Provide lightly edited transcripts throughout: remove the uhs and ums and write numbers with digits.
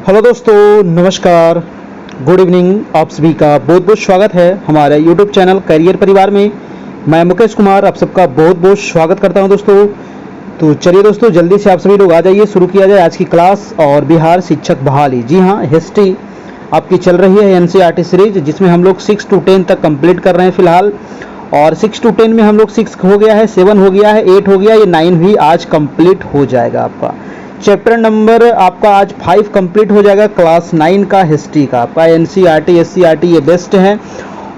Hello दोस्तों, नमस्कार, good evening. आप सभी का बहुत बहुत स्वागत है हमारे यूट्यूब चैनल करियर परिवार में। मैं मुकेश कुमार आप सबका बहुत बहुत स्वागत करता हूं दोस्तों। तो चलिए दोस्तों, जल्दी से आप सभी लोग आ जाइए, शुरू किया जाए आज की क्लास। और बिहार शिक्षक बहाली, जी हाँ, हिस्ट्री आपकी चल रही है एनसीईआरटी सीरीज, जिसमें हम लोग 6 to 10 तक कंप्लीट कर रहे हैं फिलहाल। और 6 to 10 में हम लोग 6 हो गया है, 7 हो गया है, 8 हो गया, ये 9 भी आज कंप्लीट हो जाएगा आपका। चैप्टर नंबर आपका आज 5 कंप्लीट हो जाएगा, क्लास 9 का हिस्ट्री का आपका। एनसीईआरटी एससीईआरटी ये बेस्ट है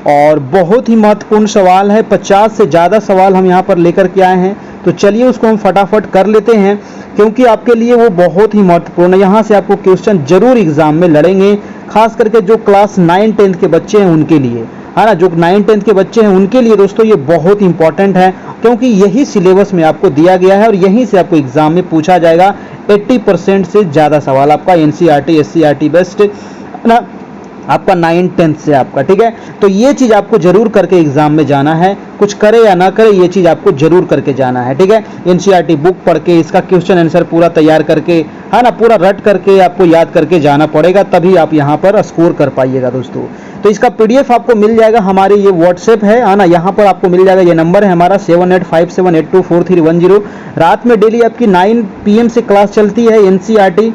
और बहुत ही महत्वपूर्ण सवाल है। 50 से ज़्यादा सवाल हम यहाँ पर लेकर के आए हैं, तो चलिए उसको हम फटाफट कर लेते हैं, क्योंकि आपके लिए वो बहुत ही महत्वपूर्ण है। यहाँ से आपको क्वेश्चन जरूर एग्जाम में लड़ेंगे, खास करके जो क्लास 9-10 के बच्चे हैं उनके लिए, है ना। जो 9-10 के बच्चे हैं उनके लिए दोस्तों ये बहुत इंपॉर्टेंट है, क्योंकि यही सिलेबस में आपको दिया गया है और यहीं से आपको एग्जाम में पूछा जाएगा। 80% से ज़्यादा सवाल आपका एनसीईआरटी एससीईआरटी बेस्ट, है ना, आपका 9-10 से आपका, ठीक है। तो ये चीज़ आपको जरूर करके एग्जाम में जाना है, कुछ करे या ना करे, ये चीज़ आपको जरूर करके जाना है, ठीक है। एनसीईआरटी बुक पढ़ के इसका क्वेश्चन आंसर पूरा तैयार करके, है ना, पूरा रट करके आपको याद करके जाना पड़ेगा, तभी आप यहाँ पर स्कोर कर पाइएगा दोस्तों। तो इसका पीडीएफ आपको मिल जाएगा, हमारे ये व्हाट्सएप है ना, यहाँ पर आपको मिल जाएगा। ये नंबर है हमारा 7857824310। रात में डेली आपकी 9 PM से क्लास चलती है एनसीईआरटी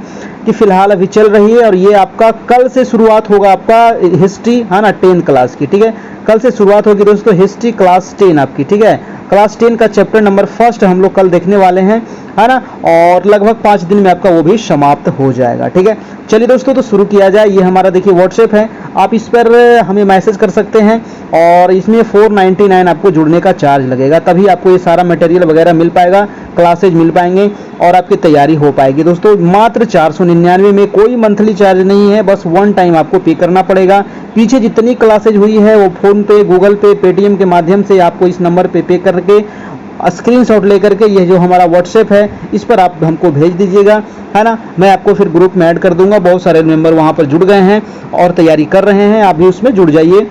की, फिलहाल अभी चल रही है। और ये आपका कल से शुरुआत होगा आपका हिस्ट्री, है ना, 10 क्लास की, ठीक है। कल से शुरुआत होगी दोस्तों हिस्ट्री क्लास 10 आपकी, ठीक है। क्लास 10 का चैप्टर नंबर 1 हम लोग कल देखने वाले हैं, है ना, और लगभग 5 दिन में आपका वो भी समाप्त हो जाएगा, ठीक है। चलिए दोस्तों, तो शुरू किया जाए। ये हमारा देखिए व्हाट्सएप है, आप इस पर हमें मैसेज कर सकते हैं और इसमें 499 आपको जुड़ने का चार्ज लगेगा, तभी आपको ये सारा मटेरियल वगैरह मिल पाएगा, क्लासेज मिल पाएंगे और आपकी तैयारी हो पाएगी दोस्तों। मात्र 499 में, कोई मंथली चार्ज नहीं है, बस 1 टाइम आपको पे करना पड़ेगा। पीछे जितनी क्लासेज हुई है वो फोन पे, गूगल पे, पेटीएम के माध्यम से आपको इस नंबर पे करके स्क्रीनशॉट लेकर के, ये जो हमारा व्हाट्सएप है इस पर आप हमको भेज दीजिएगा, है ना। मैं आपको फिर ग्रुप में ऐड कर दूंगा, बहुत सारे मेंबर वहां पर जुड़ गए हैं और तैयारी कर रहे हैं, आप भी उसमें जुड़ जाइए।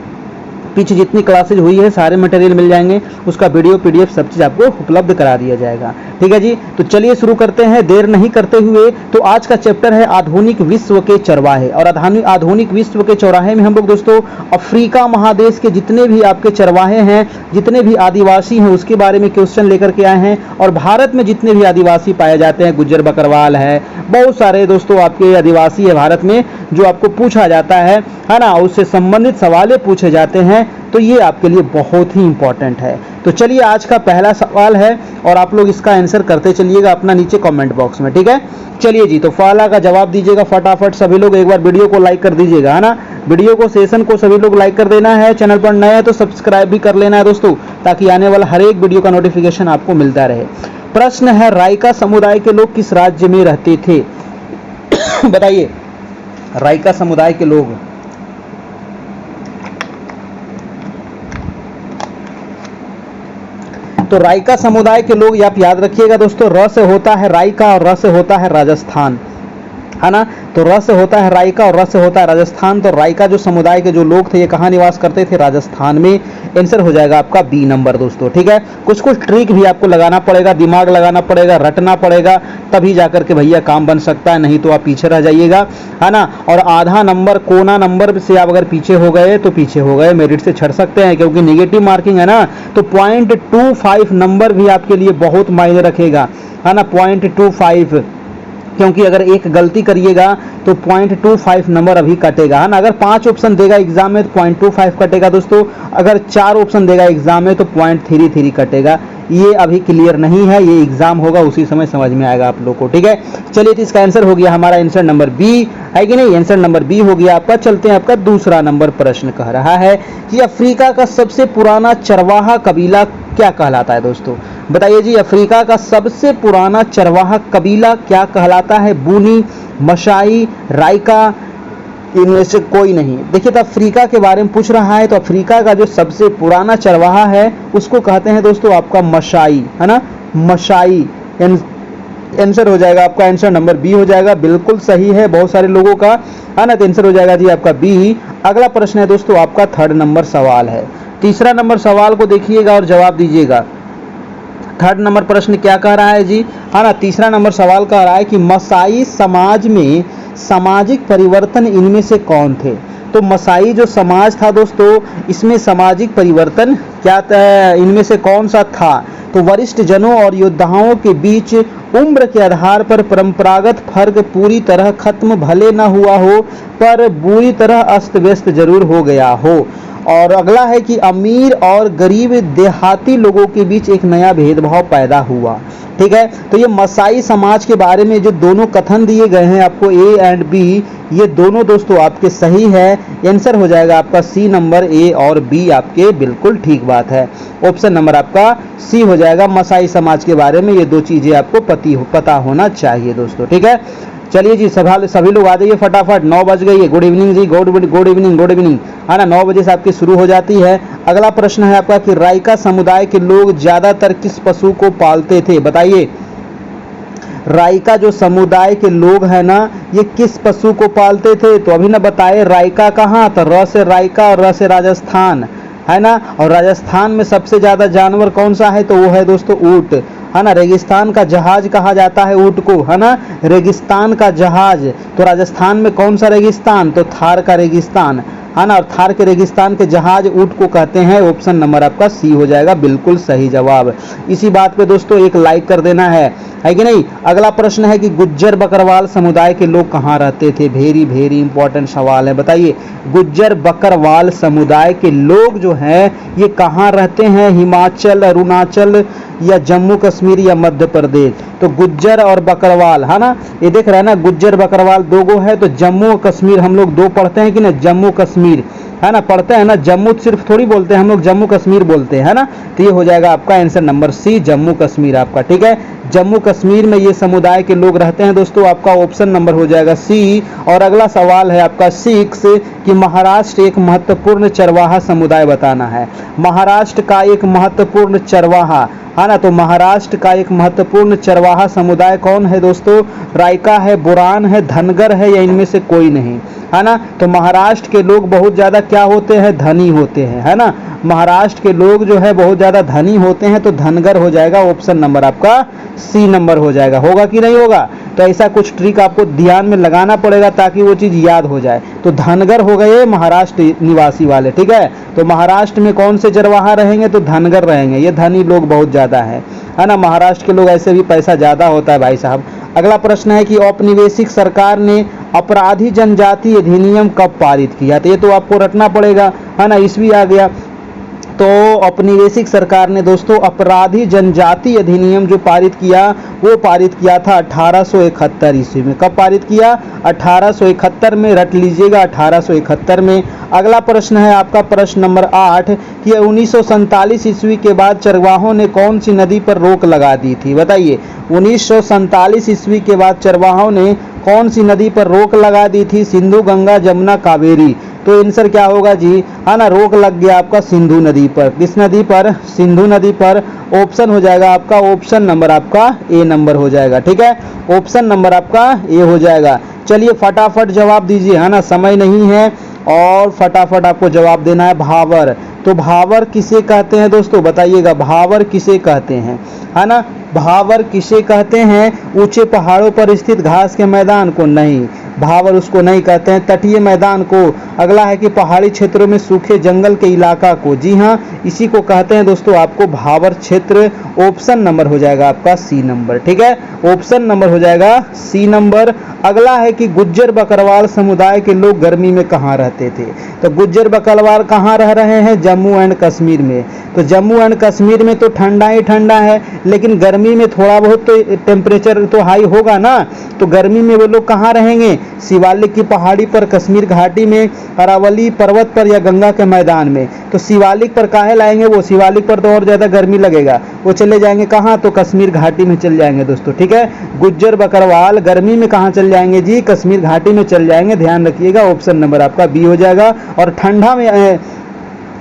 पीछे जितनी क्लासेज हुई है सारे मटेरियल मिल जाएंगे, उसका वीडियो पीडीएफ सब चीज़ आपको उपलब्ध करा दिया जाएगा, ठीक है जी। तो चलिए शुरू करते हैं देर नहीं करते हुए। तो आज का चैप्टर है आधुनिक विश्व के चरवाहे। और आधुनिक विश्व के चौराहे में हम लोग दोस्तों अफ्रीका महादेश के जितने भी आपके चरवाहे हैं, जितने भी आदिवासी हैं, उसके बारे में क्वेश्चन लेकर के आए हैं। और भारत में जितने भी आदिवासी पाए जाते हैं, गुज्जर बकरवाल है, बहुत सारे दोस्तों आपके आदिवासी है भारत में, जो आपको पूछा जाता है ना, उससे संबंधित सवाल पूछे जाते हैं, तो ये आपके लिए बहुत ही इंपॉर्टेंट है। तो चलिए आज का पहला सवाल है और आप लोग इसका आंसर करते चलिएगा अपना नीचे कमेंट बॉक्स में, ठीक है। चलिए जी, तो फाला का जवाब दीजिएगा फटाफट सभी लोग। एक बार वीडियो को लाइक कर दीजिएगा, है ना, वीडियो को, सेशन को सभी लोग लाइक कर देना है। चैनल पर नए हैं तो सब्सक्राइब भी कर लेना है दोस्तों, ताकि आने वाला हर एक वीडियो का नोटिफिकेशन आपको मिलता रहे। प्रश्न है, राइका समुदाय के लोग किस राज्य में रहते थे? बताइए, राइका समुदाय के लोग तो राइका समुदाय के लोग, आप याद रखिएगा दोस्तों, र से होता है राइका और र से होता है राजस्थान, है ना। तो र से होता है राइका और र से होता है राजस्थान। तो राइका जो समुदाय के जो लोग थे ये कहाँ निवास करते थे? राजस्थान में। आंसर हो जाएगा आपका बी नंबर दोस्तों, ठीक है। कुछ कुछ ट्रिक भी आपको लगाना पड़ेगा, दिमाग लगाना पड़ेगा, रटना पड़ेगा, तभी जाकर के भैया काम बन सकता है, नहीं तो आप पीछे रह जाइएगा, है ना। और आधा नंबर कोना नंबर से आप अगर पीछे हो गए तो पीछे हो गए, मेरिट से छट सकते हैं, क्योंकि नेगेटिव मार्किंग है ना। तो 0.25 नंबर भी आपके लिए बहुत मायने रखेगा, है ना, 0.25, क्योंकि अगर एक गलती करिएगा तो 0.25 नंबर अभी कटेगा, है ना। अगर 5 ऑप्शन देगा एग्जाम में तो 0.25 कटेगा दोस्तों, अगर 4 ऑप्शन देगा एग्जाम में तो 0.33 कटेगा। ये अभी क्लियर नहीं है, ये एग्जाम होगा उसी समय समझ में आएगा आप लोग को, ठीक है। चलिए, तो इसका आंसर हो गया हमारा आंसर नंबर बी, है कि नहीं? आंसर नंबर बी हो गया आपका। चलते हैं, आपका दूसरा नंबर प्रश्न कह रहा है कि अफ्रीका का सबसे पुराना चरवाहा कबीला क्या कहलाता है दोस्तों? बताइए जी, अफ्रीका का सबसे पुराना चरवाहा कबीला क्या कहलाता है? बूनी, मशाई, राइका, इनमें से कोई नहीं। देखिए, तो अफ्रीका के बारे में पूछ रहा है, तो अफ्रीका का जो सबसे पुराना चरवाहा है उसको कहते हैं दोस्तों आपका मशाई, है ना, मशाई। आंसर हो जाएगा आपका, आंसर नंबर बी हो जाएगा, बिल्कुल सही है बहुत सारे लोगों का, है ना। तो आंसर हो जाएगा जी आपका बी। अगला प्रश्न है दोस्तों आपका 3rd नंबर सवाल है। तीसरा नंबर सवाल को देखिएगा और जवाब दीजिएगा। 3rd नंबर प्रश्न क्या कह रहा है जी, है ना। तीसरा नंबर सवाल कह रहा है कि मसाई समाज में सामाजिक परिवर्तन इनमें से कौन थे? तो मसाई जो समाज था दोस्तों, इसमें सामाजिक परिवर्तन क्या था, इनमें से कौन सा था? तो वरिष्ठ जनों और योद्धाओं के बीच उम्र के आधार पर परंपरागत फर्क पूरी तरह खत्म भले न हुआ हो, पर बुरी तरह अस्त व्यस्त जरूर हो गया हो। और अगला है कि अमीर और गरीब देहाती लोगों के बीच एक नया भेदभाव पैदा हुआ। ठीक है, तो ये मसाई समाज के बारे में जो दोनों कथन दिए गए हैं आपको, ए एंड बी, ये दोनों दोस्तों आपके सही है। आंसर हो जाएगा आपका सी नंबर, ए और बी आपके बिल्कुल ठीक बात है। ऑप्शन नंबर आपका सी हो जाएगा। मसाई समाज के बारे में ये दो चीजें आपको पता होना चाहिए दोस्तों। ठीक है, चलिए जी, सभी लोग आ जाइए फटाफट, 9 बज गई है। गुड इवनिंग जी, गुड इवनिंग, है ना। 9 बजे से आपकी शुरू हो जाती है। अगला प्रश्न है आपका कि राइका समुदाय के लोग ज्यादातर किस पशु को पालते थे? बताइए, राइका जो समुदाय के लोग हैं ना, ये किस पशु को पालते थे? तो अभी ना बताए राइका कहाँ, तो र से राइका और र से राजस्थान, है ना। और राजस्थान में सबसे ज्यादा जानवर कौन सा है? तो वो है दोस्तों ऊंट, है ना। रेगिस्तान का जहाज कहा जाता है ऊंट को, है ना, रेगिस्तान का जहाज। तो राजस्थान में कौन सा रेगिस्तान? तो थार का रेगिस्तान, है ना। और थार के रेगिस्तान के जहाज ऊंट को कहते हैं। ऑप्शन नंबर आपका सी हो जाएगा, बिल्कुल सही जवाब। इसी बात पे दोस्तों एक लाइक कर देना है कि नहीं। अगला प्रश्न है कि गुज्जर बकरवाल समुदाय के लोग कहाँ रहते थे? वेरी इंपॉर्टेंट सवाल है। बताइए, गुज्जर बकरवाल समुदाय के लोग जो हैं ये कहाँ रहते हैं? हिमाचल, अरुणाचल या जम्मू कश्मीर या मध्य प्रदेश? तो गुज्जर और बकरवाल, है ना, ये देख रहे हैं ना, गुज्जर बकरवाल दो गो है। तो जम्मू कश्मीर हम लोग दो पढ़ते हैं कि ना, जम्मू कश्मीर, है ना, पढ़ते हैं ना। जम्मू सिर्फ थोड़ी बोलते हैं हम लोग, जम्मू कश्मीर बोलते हैं, है ना। तो ये हो जाएगा आपका answer number C, Jammu Kashmir आपका। ठीक है, जम्मू कश्मीर में ये समुदाय के लोग रहते हैं दोस्तों। आपका ऑप्शन नंबर हो जाएगा सी। और अगला सवाल है आपका 6 कि महाराष्ट्र एक महत्वपूर्ण चरवाहा समुदाय बताना है। महाराष्ट्र का एक महत्वपूर्ण चरवाहा, है ना। तो महाराष्ट्र का एक महत्वपूर्ण चरवाहा समुदाय कौन है दोस्तों? राइका है, बुरान है, धनगर है, या इनमें से कोई नहीं, है ना। तो महाराष्ट्र के लोग बहुत ज्यादा क्या होते हैं? धनी होते हैं, है ना। महाराष्ट्र के लोग जो है बहुत ज्यादा धनी होते हैं, तो धनगर हो जाएगा। ऑप्शन नंबर आपका सी नंबर हो जाएगा। होगा कि नहीं होगा? तो ऐसा कुछ ट्रिक आपको ध्यान में लगाना पड़ेगा ताकि वो चीज याद हो जाए। तो धनगर हो गए महाराष्ट्र निवासी वाले। ठीक है, तो महाराष्ट्र में कौन से चरवाहा रहेंगे? तो धनगर रहेंगे। ये धनी लोग बहुत ज्यादा है ना। महाराष्ट्र के लोग ऐसे भी पैसा ज्यादा होता है भाई साहब। अगला प्रश्न है कि औपनिवेशिक सरकार ने अपराधी जनजाति अधिनियम कब पारित किया? तो ये तो आपको रटना पड़ेगा, है ना। ईस्वी आ गया। तो औपनिवेशिक सरकार ने दोस्तों अपराधी जनजाति अधिनियम जो पारित किया, वो पारित किया था 1871 ईस्वी में। कब पारित किया? 1871 में, रट लीजिएगा 1871 में। अगला प्रश्न है आपका प्रश्न नंबर 8 कि 1947 ईस्वी के बाद चरवाहों ने कौन सी नदी पर रोक लगा दी थी? बताइए, 1947 ईस्वी के बाद चरवाहों ने कौन सी नदी पर रोक लगा दी थी? सिंधु, गंगा, जमुना, कावेरी? तो आंसर क्या होगा जी, है ना, रोक लग गया आपका सिंधु नदी पर। किस नदी पर? सिंधु नदी पर। ऑप्शन हो जाएगा आपका, ऑप्शन नंबर आपका ए नंबर हो जाएगा। ठीक है, ऑप्शन नंबर आपका ए हो जाएगा। चलिए फटाफट जवाब दीजिए, है ना, समय नहीं है और फटाफट आपको जवाब देना है। भावर, तो भावर किसे कहते हैं दोस्तों? बताइएगा, भावर किसे कहते हैं, है ना। भावर किसे कहते हैं? ऊंचे पहाड़ों पर स्थित घास के मैदान को? नहीं, भावर उसको नहीं कहते हैं। तटीय मैदान को? अगला है कि पहाड़ी क्षेत्रों में सूखे जंगल के इलाका को? जी हाँ, इसी को कहते हैं दोस्तों आपको भावर क्षेत्र। ऑप्शन नंबर हो जाएगा आपका सी नंबर। ठीक है, ऑप्शन नंबर हो जाएगा सी नंबर। अगला है कि गुज्जर बकरवाल समुदाय के लोग गर्मी में कहाँ रहते थे? तो गुज्जर बकरवाल कहाँ रह रहे हैं? जम्मू एंड कश्मीर में। तो जम्मू एंड कश्मीर में तो ठंडा ही ठंडा है, लेकिन गर्मी में थोड़ा बहुत तो टेम्परेचर तो हाई होगा ना। तो गर्मी में वो लोग कहाँ रहेंगे? शिवालिक की पहाड़ी पर, कश्मीर घाटी में, अरावली पर्वत पर, या गंगा के मैदान में? तो शिवालिक पर काहे लाएंगे? वो शिवालिक पर तो और ज्यादा गर्मी लगेगा, वो चले जाएंगे कहाँ? तो कश्मीर घाटी में चल जाएंगे दोस्तों। ठीक है, गुज्जर बकरवाल गर्मी में कहाँ चल जाएंगे जी? कश्मीर घाटी में चल जाएंगे। ध्यान रखिएगा, ऑप्शन नंबर आपका बी हो जाएगा। और ठंडा में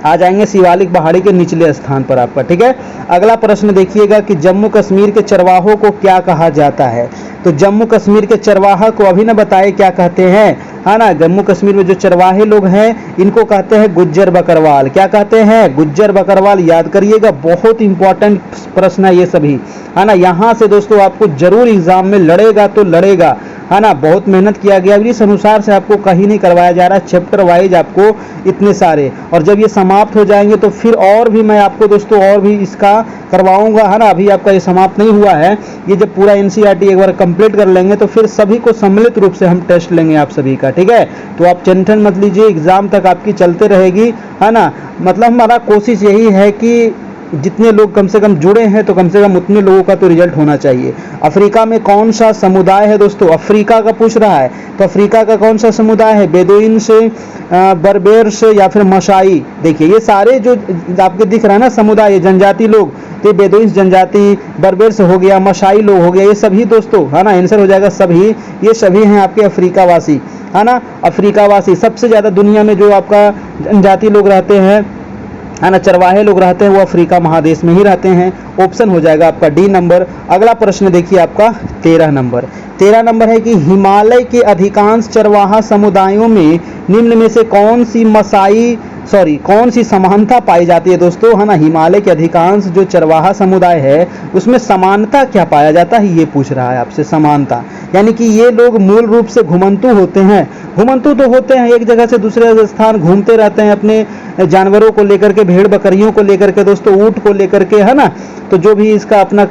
आ जाएंगे शिवालिक पहाड़ी के निचले स्थान पर आपका। ठीक है, अगला प्रश्न देखिएगा कि जम्मू कश्मीर के चरवाहों को क्या कहा जाता है? तो जम्मू कश्मीर के चरवाहा को अभी ना बताए क्या कहते हैं, है ना। जम्मू कश्मीर में जो चरवाहे लोग हैं इनको कहते हैं गुज्जर बकरवाल। क्या कहते हैं? गुज्जर बकरवाल। याद करिएगा, बहुत इंपॉर्टेंट प्रश्न है ये सभी, है ना। यहाँ से दोस्तों आपको जरूर एग्जाम में लड़ेगा तो लड़ेगा, है ना। बहुत मेहनत किया गया, इस अनुसार से आपको कहीं नहीं करवाया जा रहा है, चैप्टर वाइज आपको इतने सारे। और जब ये समाप्त हो जाएंगे तो फिर और भी मैं आपको दोस्तों और भी इसका करवाऊंगा, है ना। अभी आपका ये समाप्त नहीं हुआ है, ये जब पूरा एनसीईआरटी एक बार कंप्लीट कर लेंगे तो फिर सभी को सम्मिलित रूप से हम टेस्ट लेंगे आप सभी का, ठीक है। तो आप टेंशन मत लीजिए, एग्जाम तक आपकी चलते रहेगी, है ना। मतलब हमारा कोशिश यही है कि जितने लोग कम से कम जुड़े हैं तो कम से कम उतने लोगों का तो रिजल्ट होना चाहिए। अफ्रीका में कौन सा समुदाय है दोस्तों, अफ्रीका का पूछ रहा है, तो अफ्रीका का कौन सा समुदाय है, बेदुइन से, बर्बेर से या फिर मशाई। देखिए ये सारे जो आपके दिख रहा है ना समुदाय, जनजाति लोग, तो बेदुइन जनजाति, बर्बेर से हो गया, मशाई लोग हो गया, ये सभी दोस्तों, है ना। आंसर हो जाएगा सभी, ये सभी हैं आपके अफ्रीका वासी, है ना। अफ्रीका वासी सबसे ज्यादा दुनिया में जो आपका जनजाति लोग रहते हैं, है ना, चरवाहे लोग रहते हैं, वो अफ्रीका महादेश में ही रहते हैं। ऑप्शन हो जाएगा आपका डी नंबर। अगला प्रश्न देखिए आपका 13 नंबर। 13 नंबर है कि हिमालय के अधिकांश चरवाहा समुदायों में निम्न में से कौन सी समानता पाई जाती है दोस्तों, है ना। हिमालय के अधिकांश जो चरवाहा समुदाय है उसमें समानता क्या पाया जाता है, ये पूछ रहा है आपसे। समानता यानी कि ये लोग मूल रूप से घुमंतु होते हैं। घुमंतु तो होते हैं, एक जगह से दूसरे स्थान घूमते रहते हैं अपने जानवरों को लेकर के, भेड़ बकरियों को लेकर के दोस्तों, ऊंट को लेकर के, है ना। तो जो भी इसका अपना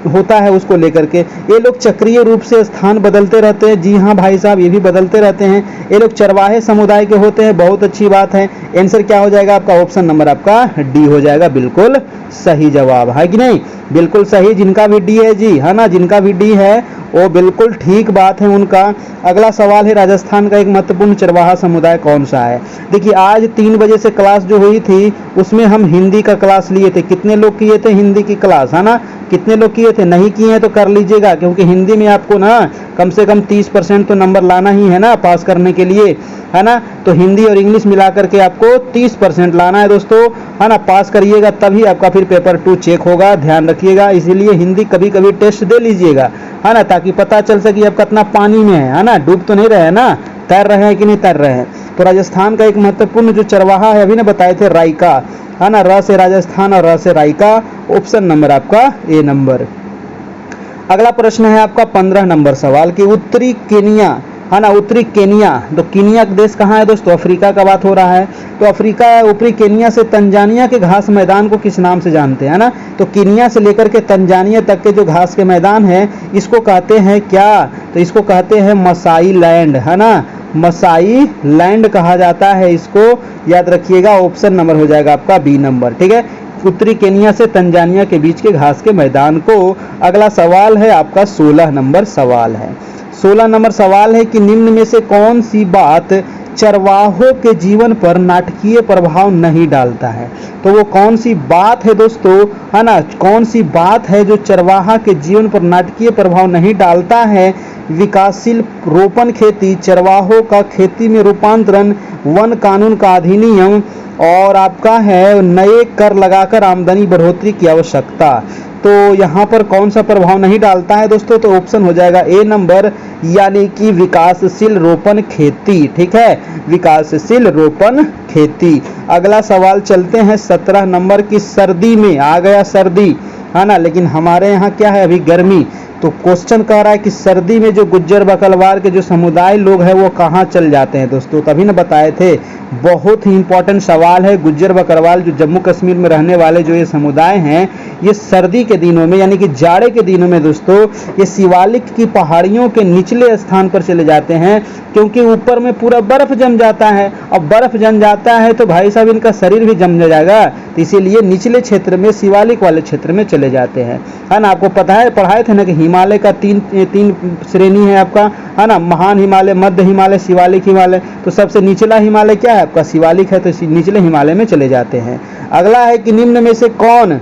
होता है उसको लेकर के ये लोग चक्रीय रूप से स्थान बदलते रहते हैं। जी हाँ भाई साहब, ये भी बदलते रहते हैं। ये लोग चरवाहे समुदाय के होते हैं, बहुत अच्छी बात है। आंसर क्या हो जाएगा आपका, ऑप्शन नंबर आपका डी हो जाएगा, बिल्कुल सही जवाब है कि नहीं, बिल्कुल सही। जिनका भी डी है जी, है ना, जिनका भी डी है वो बिल्कुल ठीक बात है उनका। अगला सवाल है राजस्थान का एक महत्वपूर्ण चरवाहा समुदाय कौन सा है। देखिए आज 3 बजे से क्लास जो हुई थी उसमें हम हिंदी का क्लास लिए थे। कितने लोग किए थे हिंदी की क्लास, है ना, कितने लोग किए थे। नहीं किए हैं तो कर लीजिएगा, क्योंकि हिंदी में आपको ना कम से कम 30% तो नंबर लाना ही है ना पास करने के लिए, है ना। तो हिंदी और इंग्लिश मिला करके आपको 30% लाना है दोस्तों, है ना। पास करिएगा तभी आपका फिर पेपर 2 चेक होगा, ध्यान रखिएगा। इसीलिए हिंदी कभी कभी टेस्ट दे लीजिएगा, है ना, ताकि पता चल सके आप कितना पानी में है ना, डूब तो नहीं रहे ना, तैर रहे हैं कि नहीं तैर रहे हैं। तो राजस्थान का एक महत्वपूर्ण जो चरवाहा है, अभी ने बताए थे रायका, है ना, र से राजस्थान और र से रायका। ऑप्शन नंबर आपका ए नंबर। अगला प्रश्न है आपका 15 नंबर सवाल कि उत्तरी केनिया, है ना, उत्तरी केनिया, तो केनिया देश कहाँ है दोस्तों, अफ्रीका का बात हो रहा है। तो अफ्रीका ऊपरी केनिया से तंजानिया के घास मैदान को किस नाम से जानते हैं ना। तो केनिया से लेकर के तंजानिया तक के जो घास के मैदान है इसको कहते हैं क्या, तो इसको कहते हैं मसाई लैंड, है ना, मसाई लैंड कहा जाता है इसको, याद रखिएगा। ऑप्शन नंबर हो जाएगा आपका बी नंबर, ठीक है। उत्तरी केनिया से तंजानिया के बीच के घास के मैदान को। अगला सवाल है आपका 16 नंबर सवाल है। 16 नंबर सवाल है कि निम्न में से कौन सी बात चरवाहों के जीवन पर नाटकीय प्रभाव नहीं डालता है। तो वो कौन सी बात है दोस्तों, है ना, कौन सी बात है जो चरवाहा के जीवन पर नाटकीय प्रभाव नहीं डालता है। विकासशील रोपण खेती, चरवाहों का खेती में रूपांतरण, वन कानून का अधिनियम, और आपका है नए कर लगाकर आमदनी बढ़ोतरी की आवश्यकता। तो यहाँ पर कौन सा प्रभाव नहीं डालता है दोस्तों, तो ऑप्शन हो जाएगा ए नंबर, यानी कि विकासशील रोपण खेती, ठीक है, विकासशील रोपण खेती। अगला सवाल चलते हैं 17 नंबर की सर्दी में, आ गया सर्दी, है ना, लेकिन हमारे यहाँ क्या है अभी गर्मी। तो क्वेश्चन कह रहा है कि सर्दी में जो गुज्जर बकरवाल के जो समुदाय लोग हैं वो कहाँ चल जाते हैं दोस्तों, तभी ना बताए थे। बहुत ही इंपॉर्टेंट सवाल है। गुज्जर बकरवाल जो जम्मू कश्मीर में रहने वाले जो ये समुदाय हैं, ये सर्दी के दिनों में यानी कि जाड़े के दिनों में दोस्तों ये शिवालिक की पहाड़ियों के निचले स्थान पर चले जाते हैं, क्योंकि ऊपर में पूरा बर्फ जम जाता है। अब बर्फ जम जाता है तो भाई साहब इनका शरीर भी जम जाएगा, तो इसीलिए निचले क्षेत्र में शिवालिक वाले क्षेत्र में चले जाते हैं, है ना। आपको पता है, पढ़ाए थे ना कि हिमालय का तीन श्रेणी है आपका, है ना, महान हिमालय, मध्य हिमालय, शिवालिक हिमालय। तो सबसे निचला हिमालय क्या है आपका, शिवालिक है, तो निचले हिमालय में चले जाते हैं। अगला है कि निम्न में से कौन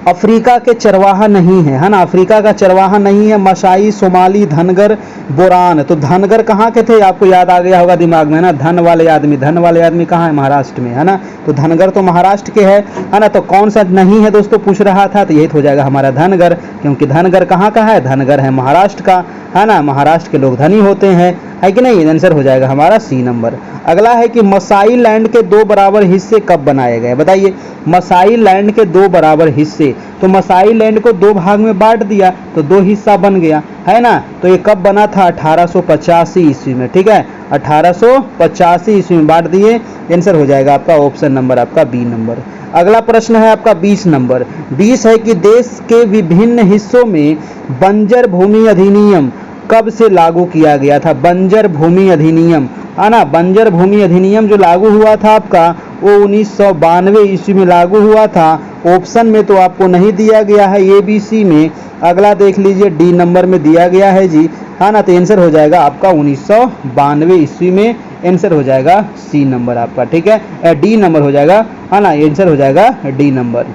अफ्रीका के चरवाहा नहीं है, है ना, अफ्रीका का चरवाहा नहीं है। Maasai, Somali, Dhangar, Boran. तो धनगर कहाँ के थे, आपको याद आ गया होगा दिमाग में ना, धन वाले आदमी। धन वाले आदमी कहाँ है, महाराष्ट्र में, है ना। तो धनगर तो महाराष्ट्र के है ना। तो कौन सा नहीं है दोस्तों पूछ रहा था, तो यही तो हो जाएगा हमारा धनगर, क्योंकि धनगर कहाँ का है, धनगर है महाराष्ट्र का, है ना। महाराष्ट्र के लोग धनी होते हैं, है कि नहीं। आंसर हो जाएगा हमारा सी नंबर। अगला है कि मसाई लैंड के 2 बराबर हिस्से कब बनाए गए, बताइए। मसाई लैंड के 2 बराबर हिस्से, तो मसाई लैंड को 2 भाग में बांट दिया तो 2 हिस्सा बन गया, है ना। तो ये कब बना था, 1885 ईस्वी में, ठीक है। 1885 ईस्वी में बांट दिए। आंसर हो जाएगा आपका ऑप्शन नंबर आपका बी नंबर। अगला प्रश्न है आपका 20 नंबर। 20 है कि देश के विभिन्न हिस्सों में बंजर भूमि अधिनियम कब से लागू किया गया था। बंजर भूमि अधिनियम, है ना। बंजर भूमि अधिनियम जो लागू हुआ था आपका, वो 1992 ईस्वी में लागू हुआ था। ऑप्शन में तो आपको नहीं दिया गया है ए बी सी में। अगला देख लीजिए डी नंबर में दिया गया है जी, है ना। तो आंसर हो जाएगा आपका 1992 ईस्वी में। आंसर हो जाएगा सी नंबर आपका, ठीक है। डी नंबर हो जाएगा, है ना। आंसर हो जाएगा डी नंबर।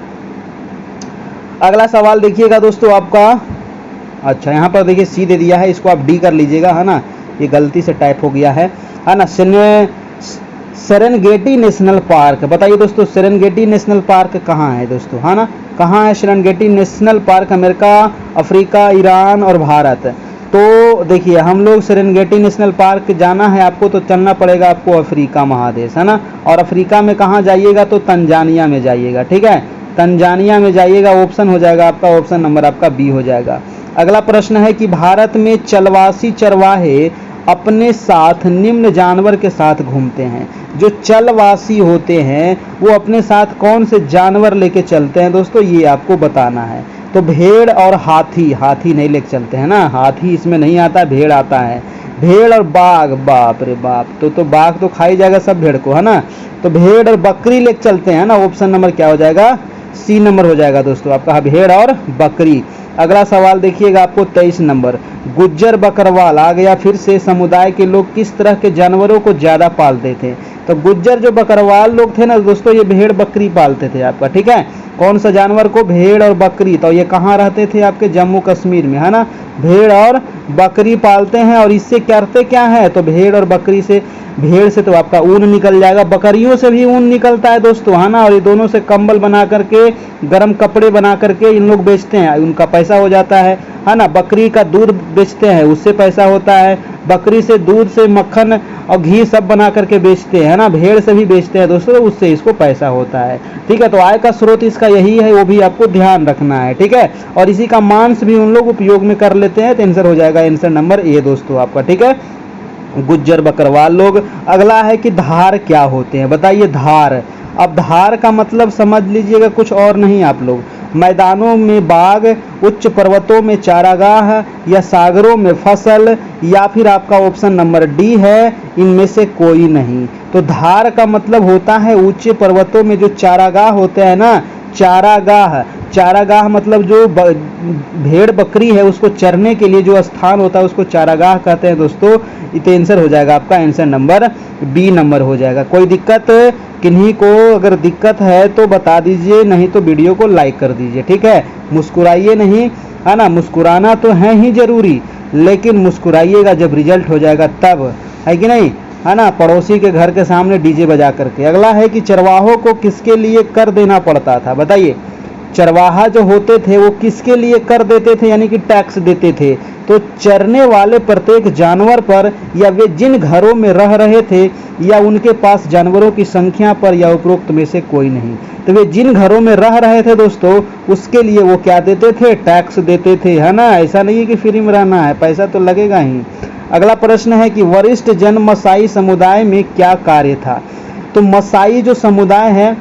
अगला सवाल देखिएगा दोस्तों आपका, अच्छा यहाँ पर देखिए सी दे दिया है, इसको आप डी कर लीजिएगा, है ना। ये गलती से टाइप हो गया है ना। सेरेनगेटी नेशनल पार्क, बताइए दोस्तों सेरेनगेटी नेशनल पार्क कहाँ है दोस्तों, है ना। कहाँ है Serengeti national park, America, Africa, Iran और भारत। तो देखिए हम लोग सेरेनगेटी नेशनल पार्क जाना है आपको, तो चलना पड़ेगा आपको अफ्रीका महादेश, है ना। और अफ्रीका में कहाँ जाइएगा, तो तंजानिया में जाइएगा, ठीक है। तंजानिया में जाइएगा। ऑप्शन हो जाएगा आपका, ऑप्शन नंबर आपका बी हो जाएगा। अगला प्रश्न है कि भारत में चलवासी चरवाहे अपने साथ निम्न जानवर के साथ घूमते हैं। जो चलवासी होते हैं वो अपने साथ कौन से जानवर लेके चलते हैं दोस्तों, ये आपको बताना है। तो भेड़ और हाथी, हाथी नहीं लेके चलते हैं ना, हाथी इसमें नहीं आता, भेड़ आता है। भेड़ और बाघ, बाप रे बाप, तो बाघ तो खाई जाएगा सब भेड़ को, है ना। तो भेड़ और बकरी लेके चलते हैं ना। ऑप्शन नंबर क्या हो जाएगा, सी नंबर हो जाएगा दोस्तों आपका, भेड़ और बकरी। अगला सवाल देखिएगा आपको 23 नंबर। गुज्जर बकरवाल आ गया फिर से, समुदाय के लोग किस तरह के जानवरों को ज्यादा पालते थे। तो गुज्जर जो बकरवाल लोग थे ना दोस्तों, ये भेड़ बकरी पालते थे आपका, ठीक है। कौन सा जानवर को, भेड़ और बकरी। तो ये कहाँ रहते थे आपके, जम्मू कश्मीर में, है ना। भेड़ और बकरी पालते हैं। और इससे करते क्या है, तो भेड़ और बकरी से, भेड़ से तो आपका ऊन निकल जाएगा, बकरियों से भी ऊन निकलता है दोस्तों, है ना। और ये दोनों से कंबल बना करके, गर्म कपड़े बना करके इन लोग बेचते हैं, उनका पैसा हो जाता है ना। बकरी का दूध बेचते हैं, उससे पैसा होता है। बकरी से दूध से मक्खन और घी सब बना करके बेचते हैं ना। भेड़ से भी बेचते हैं दोस्तों, उससे इसको पैसा होता है, ठीक है। तो आय का स्रोत इसका यही है, वो भी आपको ध्यान रखना है, ठीक है। और इसी का मांस भी उन लोग उपयोग में कर लेते हैं। तो आंसर हो जाएगा आंसर नंबर ए दोस्तों आपका, ठीक है। गुज्जर बकरवाल लोग। अगला है कि धार क्या होते हैं, बताइए धार। अब धार का मतलब समझ लीजिएगा कुछ और नहीं आप लोग, मैदानों में बाग, उच्च पर्वतों में चारागाह, या सागरों में फसल, या फिर आपका ऑप्शन नंबर डी है इनमें से कोई नहीं। तो धार का मतलब होता है ऊंचे पर्वतों में जो चारागाह होते हैं ना, चारागाह। चारागाह मतलब जो भेड़ बकरी है उसको चरने के लिए जो स्थान होता है उसको चारागाह कहते हैं दोस्तों। तो आंसर हो जाएगा आपका आंसर नंबर बी नंबर हो जाएगा। कोई दिक्कत किन्हीं को अगर दिक्कत है तो बता दीजिए, नहीं तो वीडियो को लाइक कर दीजिए, ठीक है। मुस्कुराइए नहीं, है ना। मुस्कुराना तो है ही जरूरी, लेकिन मुस्कुराइएगा जब रिजल्ट हो जाएगा तब, है कि नहीं, है ना। पड़ोसी के घर के सामने डीजे बजा करके। अगला है कि चरवाहों को किसके लिए कर देना पड़ता था, बताइए। चरवाहा जो होते थे वो किसके लिए कर देते थे, यानी कि टैक्स देते थे। तो चरने वाले प्रत्येक जानवर पर, या वे जिन घरों में रह रहे थे, या उनके पास जानवरों की संख्या पर, या उपरोक्त में से कोई नहीं। तो वे जिन घरों में रह रहे थे दोस्तों, उसके लिए वो क्या देते थे, टैक्स देते थे, है ना। ऐसा नहीं है कि फ्री में रहना है, पैसा तो लगेगा ही। अगला प्रश्न है कि वरिष्ठ जन मसाई समुदाय में क्या कार्य था। तो मसाई जो समुदाय है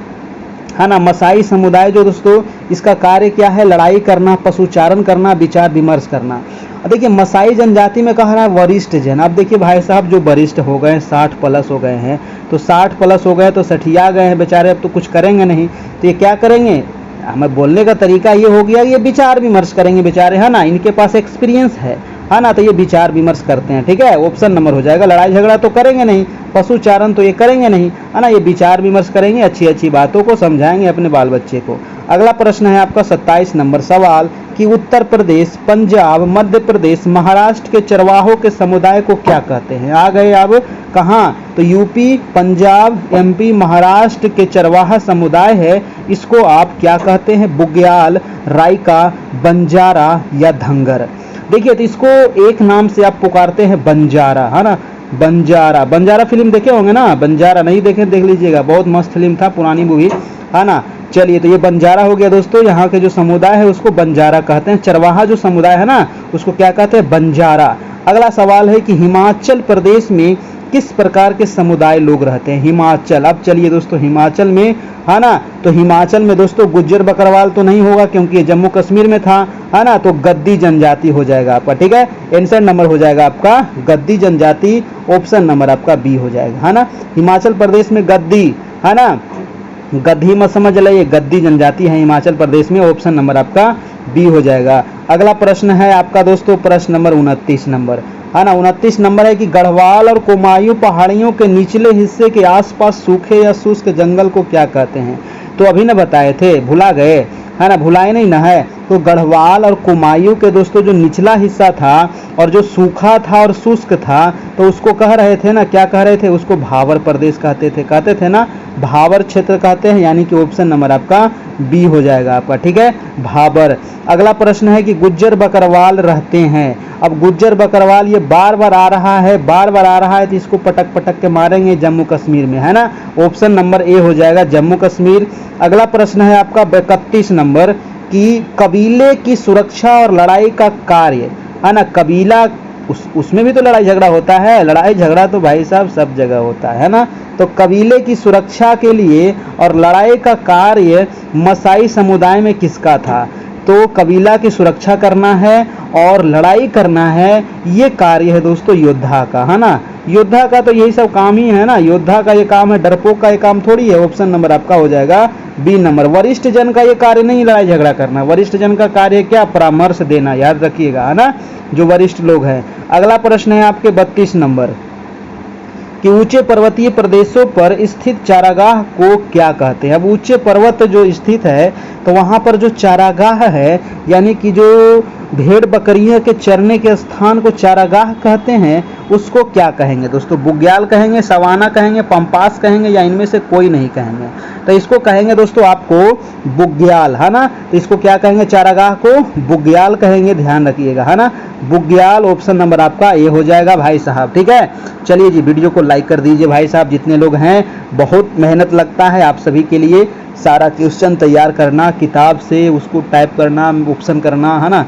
ना, मसाई समुदाय जो दोस्तों, इसका कार्य क्या है, लड़ाई करना, पशुचारण करना, विचार विमर्श करना। देखिए मसाई जनजाति में कहा रहा है वरिष्ठ जन। अब देखिए भाई साहब जो वरिष्ठ हो गए, 60 प्लस हो गए हैं, तो 60 प्लस हो गए तो सठिया गए हैं बेचारे, अब तो कुछ करेंगे नहीं, तो ये क्या करेंगे, हमें बोलने का तरीका ये हो गया, ये विचार विमर्श करेंगे बेचारे, है ना। इनके पास एक्सपीरियंस है ना। तो ये विचार विमर्श करते हैं, ठीक है। ऑप्शन नंबर हो जाएगा। लड़ाई झगड़ा तो करेंगे नहीं, पशुचारण तो ये करेंगे नहीं, है ना। ये विचार विमर्श करेंगे, अच्छी अच्छी बातों को समझाएंगे अपने बाल बच्चे को। अगला प्रश्न है आपका 27 नंबर सवाल कि उत्तर प्रदेश, पंजाब, मध्य प्रदेश, महाराष्ट्र के चरवाहों के समुदाय को क्या कहते हैं। आ गए अब कहाँ, तो यूपी, पंजाब, एमपी, महाराष्ट्र के चरवाहा समुदाय है, इसको आप क्या कहते हैं, बुग्याल, रायका, बंजारा या धंगर। देखिए तो इसको एक नाम से आप पुकारते हैं बंजारा, है ना। बंजारा। बंजारा फिल्म देखे होंगे ना, बंजारा नहीं देखे देख लीजिएगा, बहुत मस्त फिल्म था, पुरानी मूवी है ना। चलिए, तो ये बंजारा हो गया दोस्तों, यहाँ के जो समुदाय है उसको बंजारा कहते हैं। चरवाहा जो समुदाय है ना उसको क्या कहते हैं, बंजारा। अगला सवाल है कि हिमाचल प्रदेश में किस प्रकार के समुदाय लोग रहते हैं। हिमाचल, अब चलिए दोस्तों हिमाचल में है ना, तो हिमाचल में दोस्तों गुज्जर बकरवाल तो नहीं होगा क्योंकि ये जम्मू कश्मीर में था, है ना, तो गद्दी जनजाति हो जाएगा आपका। ठीक है, आंसर नंबर हो जाएगा आपका गद्दी जनजाति, ऑप्शन नंबर आपका बी हो जाएगा, है ना। हिमाचल प्रदेश में गद्दी, है ना, गद्दी मत समझ ले, गद्दी जनजाति है हिमाचल प्रदेश में, ऑप्शन नंबर आपका बी हो जाएगा। अगला प्रश्न है आपका दोस्तों प्रश्न नंबर 29 नंबर, है ना। 29 नंबर है कि गढ़वाल और कुमायूं पहाड़ियों के निचले हिस्से के आसपास सूखे या शुष्क जंगल को क्या कहते हैं। तो अभी न बताए थे, भुला गए, है ना, भुलाए नहीं ना है। तो गढ़वाल और कुमायूं के दोस्तों जो निचला हिस्सा था और जो सूखा था और शुष्क था, तो उसको कह रहे थे ना, क्या कह रहे थे, उसको भावर प्रदेश कहते थे ना, भावर क्षेत्र कहते हैं, यानी कि ऑप्शन नंबर आपका बी हो जाएगा आपका। ठीक है, भाबर। अगला प्रश्न है कि गुज्जर बकरवाल रहते हैं। अब गुज्जर बकरवाल ये बार बार आ रहा है, तो इसको पटक पटक के मारेंगे जम्मू कश्मीर में, है ना, ऑप्शन नंबर ए हो जाएगा जम्मू कश्मीर। अगला प्रश्न है आपका 31 नंबर कि कबीले की सुरक्षा और लड़ाई का कार्य, है ना, कबीला उसमें भी तो लड़ाई झगड़ा होता है, लड़ाई झगड़ा तो भाई साहब सब जगह होता है ना। तो कबीले की सुरक्षा के लिए और लड़ाई का कार्य मसाई समुदाय में किसका था। तो कबीला की सुरक्षा करना है और लड़ाई करना है, ये कार्य है दोस्तों योद्धा का, है ना। योद्धा का तो यही सब काम ही है ना, योद्धा का ये काम है, डरपोक का ये काम थोड़ी है। ऑप्शन नंबर आपका हो जाएगा बी नंबर। वरिष्ठ जन का ये कार्य नहीं लड़ाई झगड़ा करना, वरिष्ठ जन का कार्य क्या, परामर्श देना, याद रखिएगा, है ना, जो वरिष्ठ लोग हैं। अगला प्रश्न है आपके 32 नंबर कि ऊंचे पर्वतीय प्रदेशों पर स्थित चारागाह को क्या कहते हैं। अब ऊंचे पर्वत जो स्थित है तो वहां पर जो चारागाह है, यानी कि जो भेड़ बकरियों के चरने के स्थान को चारागाह कहते हैं, उसको क्या कहेंगे दोस्तों, बुग्याल कहेंगे, सवाना कहेंगे, पंपास कहेंगे, या इनमें से कोई नहीं कहेंगे। तो इसको कहेंगे दोस्तों आपको बुग्याल, है ना। तो इसको क्या कहेंगे, चारागाह को बुग्याल कहेंगे, ध्यान रखिएगा, है ना, बुग्याल। ऑप्शन नंबर आपका ए हो जाएगा भाई साहब। ठीक है, चलिए जी वीडियो को लाइक कर दीजिए भाई साहब, जितने लोग हैं, बहुत मेहनत लगता है आप सभी के लिए, सारा क्वेश्चन तैयार करना, किताब से उसको टाइप करना, ऑप्शन करना, है ना।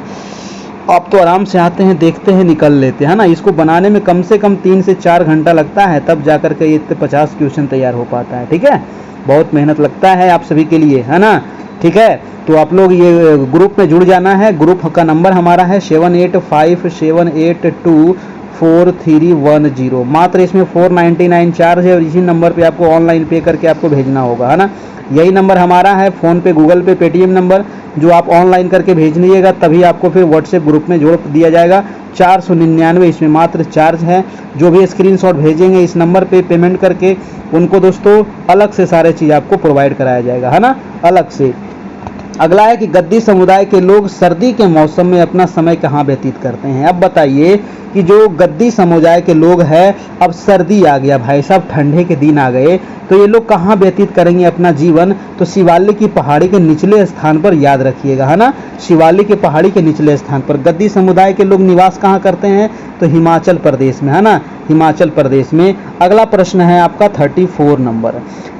आप तो आराम से आते हैं, देखते हैं, निकल लेते हैं ना। इसको बनाने में कम से कम 3 से 4 घंटा लगता है, तब जाकर के ये 50 क्वेश्चन तैयार हो पाता है। ठीक है, बहुत मेहनत लगता है आप सभी के लिए, है ना। ठीक है, तो आप लोग ये ग्रुप में जुड़ जाना है। ग्रुप का नंबर हमारा है 7857824310। मात्र इसमें 499 चार्ज है और इसी नंबर पे आपको ऑनलाइन पे करके आपको भेजना होगा, है ना। यही नंबर हमारा है, फ़ोन पे, गूगल पे, पेटीएम नंबर, जो आप ऑनलाइन करके भेज लीजिएगा तभी आपको फिर व्हाट्सएप ग्रुप में जोड़ दिया जाएगा। 499 इसमें मात्र चार्ज है। जो भी स्क्रीनशॉट भेजेंगे इस नंबर पे पेमेंट करके, उनको दोस्तों अलग से सारे चीज़ आपको प्रोवाइड कराया जाएगा, है ना, अलग से। अगला है कि गद्दी समुदाय के लोग सर्दी के मौसम में अपना समय कहाँ व्यतीत करते हैं। अब बताइए कि जो गद्दी समुदाय के लोग हैं, अब सर्दी आ गया भाई साहब, ठंडे के दिन आ गए, तो ये लोग कहाँ व्यतीत करेंगे अपना जीवन। तो शिवालिक की पहाड़ी के निचले स्थान पर, याद रखिएगा, है ना, शिवालिक की पहाड़ी के निचले स्थान पर गद्दी समुदाय के लोग निवास कहाँ करते हैं, तो हिमाचल प्रदेश में, है ना, हिमाचल प्रदेश में। अगला प्रश्न है आपका 34 नंबर।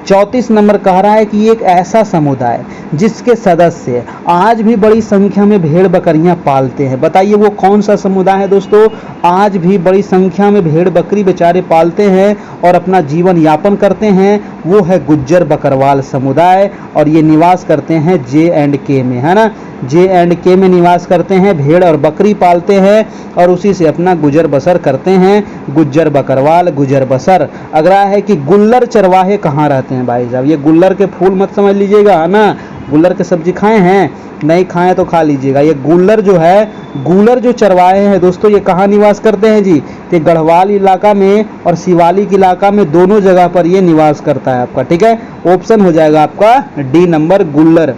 34 नंबर कह रहा है कि एक ऐसा समुदाय जिसके सदस्य आज भी बड़ी संख्या में भेड़ बकरियां पालते हैं। बताइए वो कौन सा समुदाय है दोस्तों, आज भी बड़ी संख्या में भेड़ बकरी बेचारे पालते हैं और अपना जीवन यापन करते हैं। वो है गुज्जर बकरवाल समुदाय और ये निवास करते हैं J&K में, है ना, J&K में निवास करते हैं, भेड़ और बकरी पालते हैं और उसी से अपना गुजर बसर करते हैं, गुज्जर बकरवाल, गुजर बसर। अगला है कि गुल्लर चरवाहे कहाँ रहते हैं भाई साहब। ये गुल्लर के फूल मत समझ लीजिएगा, है ना, गुल्लर के सब्जी खाए हैं, नहीं खाएं तो खा लीजिएगा। ये गुल्लर जो है, गुल्लर जो चरवाहे हैं दोस्तों, ये कहाँ निवास करते हैं जी, तो गढ़वाल इलाका में और शिवालिक इलाका में, दोनों जगह पर ये निवास करता है आपका। ठीक है, ऑप्शन हो जाएगा आपका डी नंबर गुल्लर,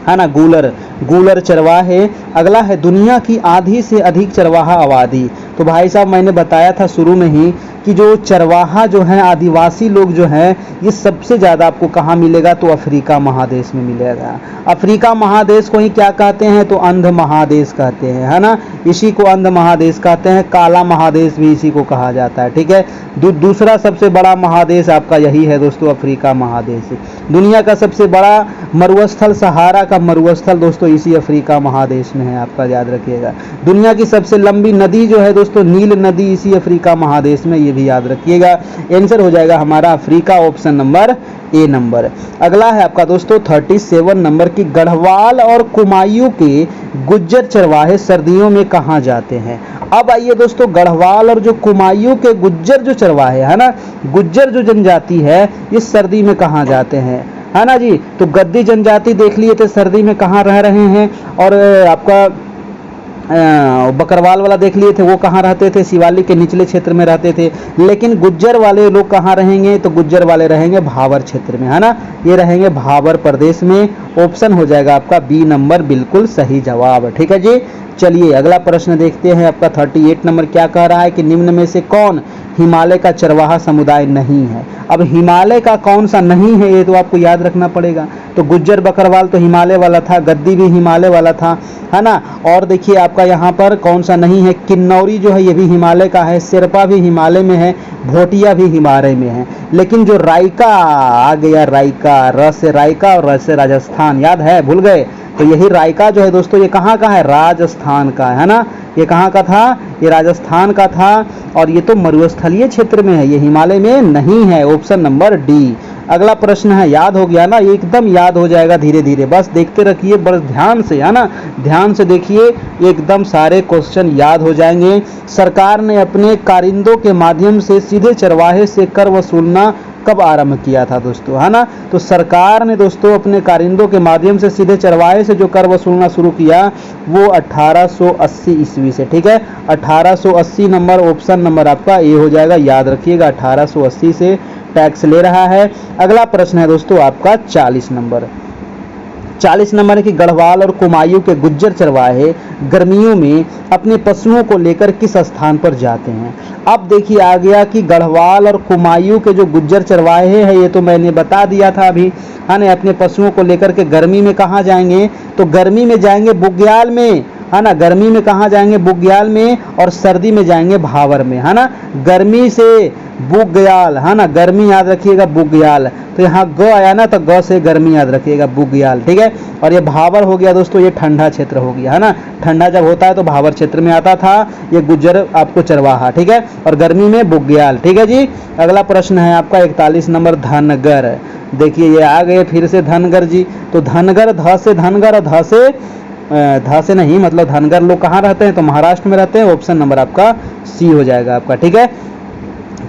है ना, गुल्लर। गूलर चरवाहे। अगला है दुनिया की आधी से अधिक चरवाहा आबादी। तो भाई साहब मैंने बताया था शुरू में ही कि जो चरवाहा जो है आदिवासी लोग जो हैं ये सबसे ज़्यादा आपको कहाँ मिलेगा, तो अफ्रीका महादेश में मिलेगा। अफ्रीका महादेश को ही क्या कहते हैं, तो अंध महादेश कहते हैं, है ना। इसी को अंध महादेश कहते हैं, काला महादेश भी इसी को कहा जाता है, ठीक है। दूसरा सबसे बड़ा महादेश आपका यही है दोस्तों, अफ्रीका महादेश। दुनिया का सबसे बड़ा मरुस्थल, सहारा का मरुस्थल दोस्तों इसी अफ्रीका महादेश में है, आपका याद रखिएगा। दुनिया की सबसे लंबी नदी जो है दोस्तों नील नदी इसी अफ्रीका महादेश में, ये भी याद रखिएगा। आंसर हो जाएगा हमारा Africa, option number A number. अगला है आपका दोस्तों 37 नंबर की गढ़वाल और कुमायूं के गुज्जर चरवाहे सर्दियों में कहाँ जाते हैं। अब आइए दोस्तों, गढ़वाल और जो कुमायूं के गुज्जर जो चरवाहे है ना, गुज्जर जो जनजाति है ये सर्दी में कहाँ जाते हैं, है ना जी। तो गद्दी जनजाति देख लिए थे सर्दी में कहाँ रह रहे हैं, और आपका बकरवाल वाला देख लिए थे वो कहाँ रहते थे, शिवालिक के निचले क्षेत्र में रहते थे। लेकिन गुज्जर वाले लोग कहाँ रहेंगे, तो गुज्जर वाले रहेंगे भावर क्षेत्र में, है ना। ये रहेंगे भावर प्रदेश में। ऑप्शन हो जाएगा आपका बी नंबर, बिल्कुल सही जवाब, ठीक है जी। चलिए अगला प्रश्न देखते हैं, आपका 38 नंबर क्या कह रहा है कि निम्न में से कौन हिमालय का चरवाहा समुदाय नहीं है। अब हिमालय का कौन सा नहीं है ये तो आपको याद रखना पड़ेगा। तो गुज्जर बकरवाल तो हिमालय वाला था, गद्दी भी हिमालय वाला था, है ना। और देखिए आपका यहाँ पर कौन सा नहीं है, किन्नौरी जो है ये भी हिमालय का है, शेरपा भी हिमालय में है, भोटिया भी हिमालय में है। लेकिन जो रायका आ गया, रायका, र से रायका और र से राजस्थान, याद है, भूल गए। तो यही रायका जो है दोस्तों ये कहाँ का है, राजस्थान का, है ना। ये कहाँ का था, ये राजस्थान का था, और ये तो मरुस्थलीय क्षेत्र में है, ये हिमालय में नहीं है। Option number D. अगला प्रश्न है, याद हो गया ना, एकदम याद हो जाएगा धीरे धीरे, बस देखते रखिए, बस ध्यान से, है ना, ध्यान से देखिए, एकदम सारे क्वेश्चन याद हो जाएंगे। सरकार ने अपने कारिंदों के माध्यम से सीधे चरवाहे से कर वसूलना कब आरंभ किया था दोस्तों, है ना। तो सरकार ने दोस्तों अपने कारिंदों के माध्यम से सीधे चरवाहे से जो कर वसूलना शुरू किया वो 1880 ईस्वी से, ठीक है। 1880 नंबर, ऑप्शन नंबर आपका ए हो जाएगा, याद रखिएगा, 1880 से टैक्स ले रहा है। अगला प्रश्न है दोस्तों आपका 40 नंबर। 40 नंबर है कि गढ़वाल और कुमायूं के गुज्जर चरवाहे गर्मियों में अपने पशुओं को लेकर किस स्थान पर जाते हैं। अब देखिए आ गया कि गढ़वाल और कुमायूं के जो गुज्जर चरवाहे हैं ये तो मैंने बता दिया था अभी, है ना। अपने पशुओं को लेकर के गर्मी में कहाँ जाएंगे, तो गर्मी में जाएंगे बुग्याल में, है ना। गर्मी में कहाँ जाएंगे, बुग्याल में, और सर्दी में जाएंगे भावर में, है ना। गर्मी से बुग्याल, है ना, गर्मी याद रखिएगा बुग्याल। तो यहाँ ग आया ना, तो ग से गर्मी याद रखिएगा, बुग्याल, ठीक है। और ये भावर हो गया दोस्तों, ये ठंडा क्षेत्र हो गया, है ना। ठंडा जब होता है तो भावर क्षेत्र में आता था ये गुज्जर आपको चरवाहा, ठीक है, और गर्मी में बुग्याल, ठीक है जी। अगला प्रश्न है आपका 41 नंबर, धनगर। देखिए ये आ गए फिर से धनगर जी। तो धनगर, ध से धनगर और ध से नहीं, मतलब धनगर लोग कहाँ रहते हैं, तो महाराष्ट्र में रहते हैं। ऑप्शन नंबर आपका सी हो जाएगा आपका, ठीक है।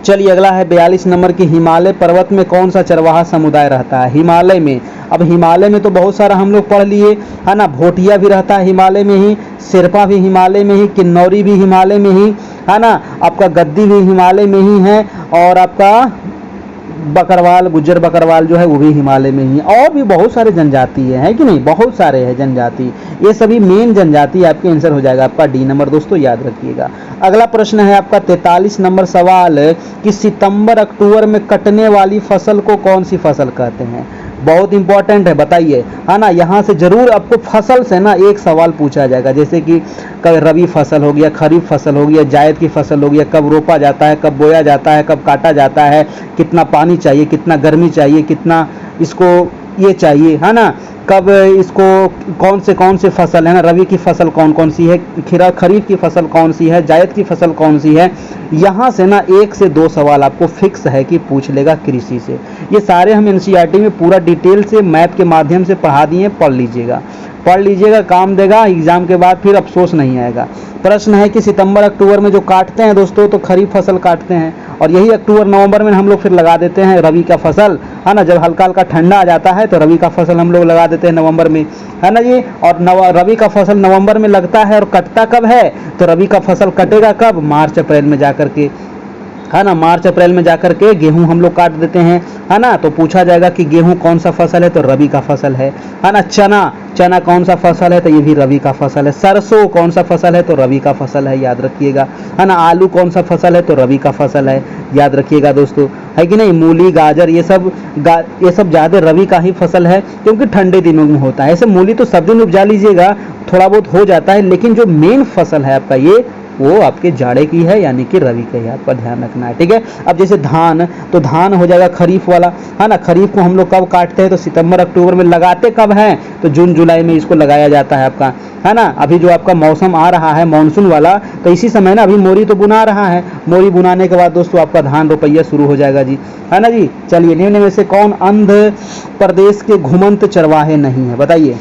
चलिए अगला है 42 नंबर की हिमालय पर्वत में कौन सा चरवाहा समुदाय रहता है। हिमालय में, अब हिमालय में तो बहुत सारा हम लोग पढ़ लिए, है ना। भोटिया भी रहता है हिमालय में ही, शेरपा भी हिमालय में ही, किन्नौरी भी हिमालय में ही, है ना। आपका गद्दी भी हिमालय में ही है, और आपका बकरवाल, गुज्जर बकरवाल जो है वो भी हिमालय में ही। और भी बहुत सारे जनजाति है कि नहीं, बहुत सारे हैं जनजाति। ये सभी मेन जनजाति आपके आंसर हो जाएगा आपका डी नंबर दोस्तों, याद रखिएगा। अगला प्रश्न है आपका 43 नंबर सवाल कि सितंबर अक्टूबर में कटने वाली फसल को कौन सी फसल कहते हैं। बहुत इंपॉर्टेंट है, बताइए, है ना। यहाँ से जरूर आपको फसल से ना एक सवाल पूछा जाएगा, जैसे कि रबी फसल हो गया, खरीफ फसल हो गया, जायद की फसल हो गया, कब रोपा जाता है, कब बोया जाता है, कब काटा जाता है, कितना पानी चाहिए, कितना गर्मी चाहिए, कितना इसको ये चाहिए, है ना। कब इसको कौन से फसल है ना, रबी की फसल कौन कौन सी है, खरीफ की फसल कौन सी है, जायद की फसल कौन सी है। यहाँ से ना 1 से 2 सवाल आपको फिक्स है कि पूछ लेगा कृषि से। ये सारे हम एनसीईआरटी में पूरा डिटेल से मैप के माध्यम से पढ़ा दिए, पढ़ लीजिएगा, काम देगा एग्जाम के बाद, फिर अफसोस नहीं आएगा। प्रश्न है कि सितंबर अक्टूबर में जो काटते हैं दोस्तों तो खरीफ फसल काटते हैं, और यही अक्टूबर नवंबर में हम लोग फिर लगा देते हैं रबी का फसल, है ना। जब हल्का हल्का ठंडा आ जाता है तो रबी का फसल हम लोग लगा देते हैं नवंबर में, है ना जी। और रबी का फसल नवंबर में लगता है और कटता कब है, तो रबी का फसल कटेगा कब, मार्च अप्रैल में जाकर के, है ना, मार्च अप्रैल में जाकर के गेहूं हम लोग काट देते हैं, है ना। तो पूछा जाएगा कि गेहूं कौन सा फसल है, तो रबी का फसल है ना। चना कौन सा फसल है, तो ये भी रबी का फसल है। सरसों कौन सा फसल है, तो रबी का फसल है, याद रखिएगा, है ना। आलू कौन सा फसल है, तो रबी का फसल है, याद रखिएगा दोस्तों, है कि नहीं। मूली, गाजर, ये सब ज़्यादा रबी का ही फसल है, क्योंकि ठंडे दिनों में होता है। ऐसे मूली तो सब दिन उपजा लीजिएगा, थोड़ा बहुत हो जाता है, लेकिन जो मेन फसल है आपका ये, वो आपके जाड़े की है, यानी कि रबी का है, आपका ध्यान रखना है, ठीक है। अब जैसे धान, तो धान हो जाएगा खरीफ वाला, है ना। खरीफ को हम लोग कब काटते हैं, तो सितंबर अक्टूबर में। लगाते कब हैं, तो जून जुलाई में इसको लगाया जाता है आपका, है ना। अभी जो आपका मौसम आ रहा है मानसून वाला, तो इसी समय ना अभी मोरी तो बुना रहा है। मोरी बुनाने के बाद दोस्तों आपका धान रोपैया शुरू हो जाएगा जी, है ना जी। चलिए, निम्न में से कौन आंध्र प्रदेश के घुमंत चरवाहे नहीं है, बताइए।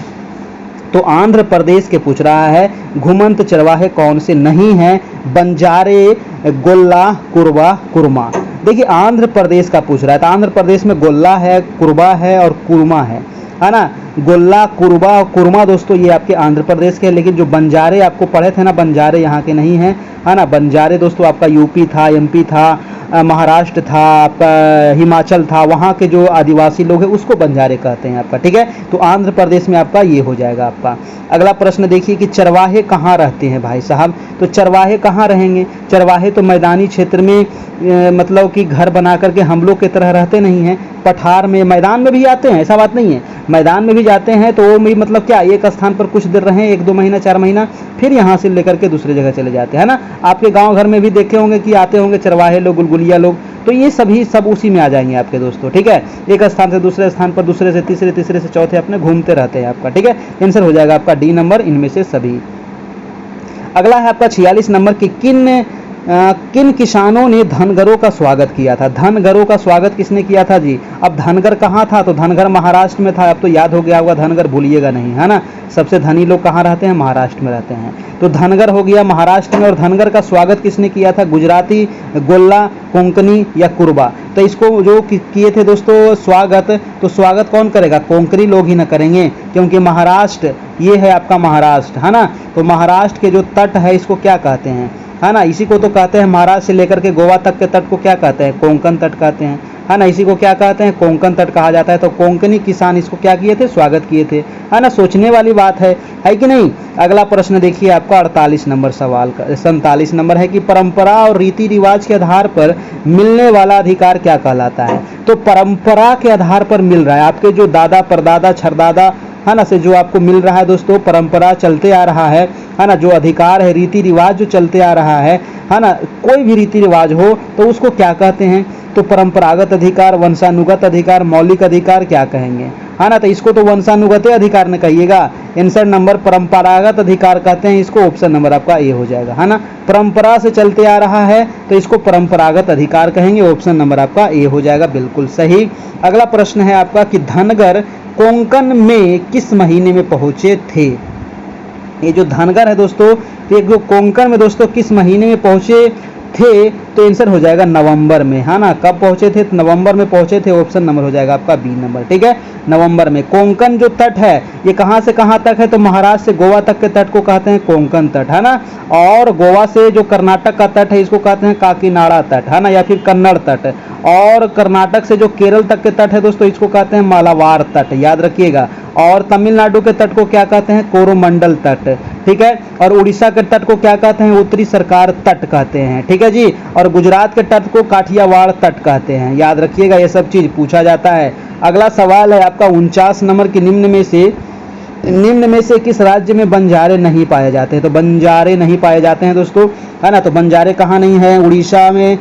तो आंध्र प्रदेश के पूछ रहा है घुमंत चरवाहे कौन से नहीं हैं। बंजारे, गोल्ला, कुरबा, कुरमा। देखिए आंध्र प्रदेश का पूछ रहा है, तो आंध्र प्रदेश में गोल्ला है, कुरबा है और कुरमा है ना। गोल्ला, कुरबा और कुरमा दोस्तों ये आपके आंध्र प्रदेश के हैं, लेकिन जो बंजारे आपको पढ़े थे ना, बंजारे यहाँ के नहीं हैं, है ना। बंजारे दोस्तों आपका यूपी था, एमपी था, महाराष्ट्र था, आपका हिमाचल था, वहाँ के जो आदिवासी लोग हैं उसको बंजारे कहते हैं आपका, ठीक है। तो आंध्र प्रदेश में आपका ये हो जाएगा आपका। अगला प्रश्न देखिए कि चरवाहे कहाँ रहते हैं भाई साहब। तो चरवाहे कहाँ रहेंगे, चरवाहे तो मैदानी क्षेत्र में मतलब कि घर बना करके हम लोग की तरह रहते नहीं हैं। पठार में, मैदान में भी आते हैं, ऐसा बात नहीं है, मैदान में भी जाते हैं, तो वो भी मतलब क्या, एक स्थान पर कुछ देर रहें, 1-2 महीना 4 महीना, फिर यहाँ से लेकर के दूसरी जगह चले जाते हैं, है ना। आपके गांव घर में भी देखे होंगे कि आते होंगे चरवाहे लोग, गुलगुलिया लोग, तो ये सभी सब उसी में आ जाएंगे आपके दोस्तों, ठीक है। एक स्थान से दूसरे स्थान पर, दूसरे से तीसरे, तीसरे से चौथे अपने घूमते रहते हैं आपका, ठीक है। आंसर हो जाएगा आपका डी नंबर, इनमें से सभी। अगला है आपका 46 नंबर की किन किसानों ने धनगरों का स्वागत किया था। धनगरों का स्वागत किसने किया था जी। अब धनगर कहाँ था, तो धनगर महाराष्ट्र में था। अब तो याद हो गया होगा, धनगर भूलिएगा नहीं, है ना। सबसे धनी लोग कहाँ रहते हैं, महाराष्ट्र में रहते हैं। तो धनगर हो गया महाराष्ट्र में, और धनगर का स्वागत किसने किया था, गुजराती, गोल्ला, कोंकणी या कुरबा। तो इसको जो किए थे दोस्तों स्वागत, तो स्वागत कौन करेगा, कोंकणी लोग ही ना करेंगे, क्योंकि महाराष्ट्र ये है आपका महाराष्ट्र, है ना। तो महाराष्ट्र के जो तट है इसको क्या कहते हैं, है ना। इसी को तो कहते हैं, महाराष्ट्र से लेकर के गोवा तक के तट को क्या कहते हैं, कोंकण तट कहते हैं, है ना। इसी को क्या कहते हैं, कोंकण तट कहा जाता है। तो कोंकणी किसान इसको क्या किए थे, स्वागत किए थे, है ना। सोचने वाली बात है कि नहीं। अगला प्रश्न देखिए आपका 48 नंबर सवाल का, 47 नंबर है कि परंपरा और रीति रिवाज के आधार पर मिलने वाला अधिकार क्या कहलाता है। तो परंपरा के आधार पर मिल रहा है, आपके जो दादा परदादा छरदादा, है ना, से जो आपको मिल रहा है दोस्तों, परंपरा चलते आ रहा है ना। जो अधिकार है, रीति रिवाज जो चलते आ रहा है ना, कोई भी रीति रिवाज हो तो उसको क्या कहते हैं, तो परंपरागत अधिकार, वंशानुगत अधिकार, मौलिक अधिकार क्या कहेंगे, है ना। तो इसको तो वंशानुगत अधिकार ने कहिएगा। आंसर नंबर परंपरागत अधिकार कहते हैं इसको, ऑप्शन नंबर आपका ए हो जाएगा, है ना। परंपरा से चलते आ रहा है तो इसको परंपरागत अधिकार कहेंगे, ऑप्शन नंबर आपका ए हो जाएगा, बिल्कुल सही। अगला प्रश्न है आपका कि धनगर कोंकण में किस महीने में पहुंचे थे। ये जो धनगर है दोस्तों, तो ये जो कोंकण में दोस्तों किस महीने में पहुंचे थे, तो आंसर हो जाएगा नवंबर में, है ना। कब पहुंचे थे, नवंबर में पहुंचे थे, ऑप्शन नंबर हो जाएगा आपका बी नंबर, ठीक है। नवंबर में। कोंकण जो तट है ये कहां से कहां तक है, तो महाराष्ट्र से गोवा तक के तट को कहते हैं कोंकण तट, है ना। और गोवा से जो कर्नाटक का तट है इसको कहते हैं काकीनाडा तट, है ना, या फिर कन्नड़ तट। और कर्नाटक से जो केरल तक के तट है दोस्तों इसको कहते हैं मालाबार तट, याद रखिएगा। और तमिलनाडु के तट को क्या कहते हैं, कोरोमंडल तट, ठीक है। और उड़ीसा के तट को क्या कहते हैं, उत्तरी सरकार तट कहते हैं, ठीक है जी। और गुजरात के तट को काठियावाड़ तट कहते हैं, याद रखिएगा, ये सब चीज पूछा जाता है। अगला सवाल है आपका 49 नंबर की निम्न में से किस राज्य में बंजारे नहीं पाए जाते हैं। तो बंजारे नहीं पाए जाते हैं दोस्तों, है ना। तो बंजारे कहाँ नहीं है, उड़ीसा में,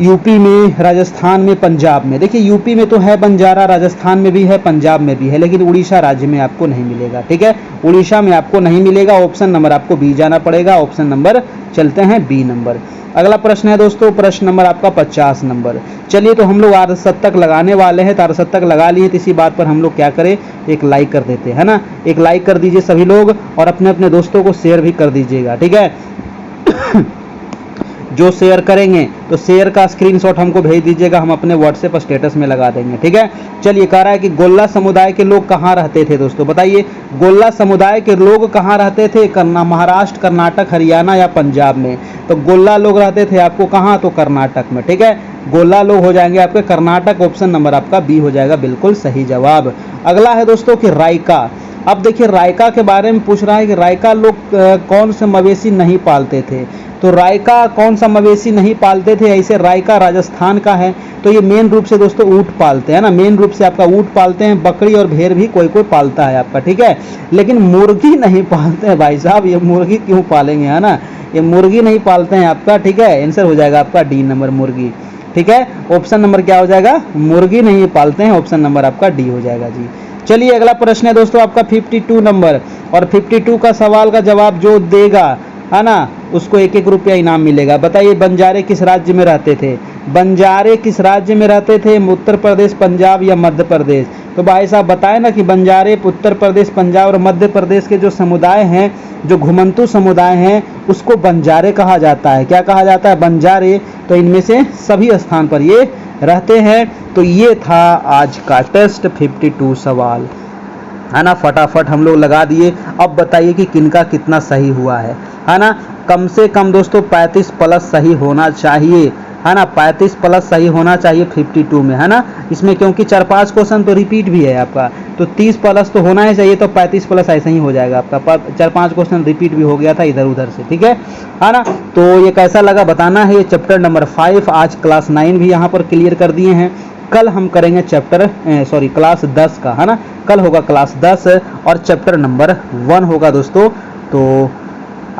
यूपी में, राजस्थान में, पंजाब में। देखिए यूपी में तो है बंजारा, राजस्थान में भी है, पंजाब में भी है, लेकिन उड़ीसा राज्य में आपको नहीं मिलेगा, ठीक है। उड़ीसा में आपको नहीं मिलेगा, ऑप्शन नंबर आपको बी जाना पड़ेगा, ऑप्शन नंबर चलते हैं बी नंबर। अगला प्रश्न है दोस्तों, प्रश्न नंबर आपका 50 नंबर। चलिए तो हम लोग अर्धशतक लगाने वाले हैं, तो अर्धशतक लगा लिए, तो इसी बात पर हम लोग क्या करें, एक लाइक कर देते हैं ना। एक लाइक कर दीजिए सभी लोग, और अपने अपने दोस्तों को शेयर भी कर दीजिएगा, ठीक है। जो शेयर करेंगे तो तो शेयर का स्क्रीनशॉट हमको भेज दीजिएगा, हम अपने व्हाट्सएप स्टेटस में लगा देंगे, ठीक है। चलिए, कह रहा है कि गोल्ला समुदाय के लोग कहाँ रहते थे दोस्तों, बताइए। गोल्ला समुदाय के लोग कहाँ रहते थे? महाराष्ट्र, कर्नाटक, हरियाणा या पंजाब में। तो गोल्ला लोग रहते थे आपको कहाँ? तो कर्नाटक में, ठीक है। गोल्ला लोग हो जाएंगे आपके कर्नाटक, ऑप्शन नंबर आपका बी हो जाएगा बिल्कुल सही जवाब। अगला है दोस्तों कि रायका। अब देखिए रायका के बारे में पूछ रहा है कि रायका लोग कौन से मवेशी नहीं पालते थे। तो रायका कौन सा मवेशी नहीं पालते थे? ऐसे रायका राजस्थान का है। तो ये मेन रूप से दोस्तों ऊँट पालते हैं ना, मेन रूप से आपका ऊँट पालते हैं, बकरी और भेड़ भी कोई कोई पालता है आपका, ठीक है। लेकिन मुर्गी नहीं पालते हैं भाई साहब, ये मुर्गी क्यों पालेंगे, है ना, ये मुर्गी नहीं पालते हैं आपका, ठीक है। आंसर हो जाएगा आपका डी नंबर मुर्गी, ठीक है। ऑप्शन नंबर क्या हो जाएगा? मुर्गी नहीं पालते हैं, ऑप्शन नंबर आपका डी हो जाएगा जी। चलिए, अगला प्रश्न है दोस्तों आपका 52 नंबर, और 52 का सवाल का जवाब जो देगा, है ना, उसको 1-1 रुपया इनाम मिलेगा। बताइए बंजारे किस राज्य में रहते थे? बंजारे किस राज्य में रहते थे? उत्तर प्रदेश, पंजाब या मध्य प्रदेश? तो भाई साहब बताए ना कि बंजारे उत्तर प्रदेश, पंजाब और मध्य प्रदेश के जो समुदाय हैं, जो घुमंतू समुदाय हैं, उसको बंजारे कहा जाता है। क्या कहा जाता है? बंजारे। तो इनमें से सभी स्थान पर ये रहते हैं। तो ये था आज का टेस्ट 52 सवाल, है ना, फटाफट हम लोग लगा दिए। अब बताइए कि किनका कितना सही हुआ है ना। कम से कम दोस्तों 35 प्लस सही होना चाहिए, है ना, 35 प्लस सही होना चाहिए 52 में, है ना। इसमें क्योंकि 4-5 क्वेश्चन तो रिपीट भी है आपका, तो 30 प्लस तो होना ही चाहिए। तो 35 प्लस ऐसा ही हो जाएगा आपका, 4-5 क्वेश्चन रिपीट भी हो गया था इधर उधर से, ठीक है ना। तो ये कैसा लगा बताना है। ये चैप्टर नंबर 5 आज क्लास 9 भी यहाँ पर क्लियर कर दिए हैं। कल हम करेंगे क्लास 10 का, है ना, कल होगा क्लास 10 और चैप्टर नंबर 1 होगा दोस्तों। तो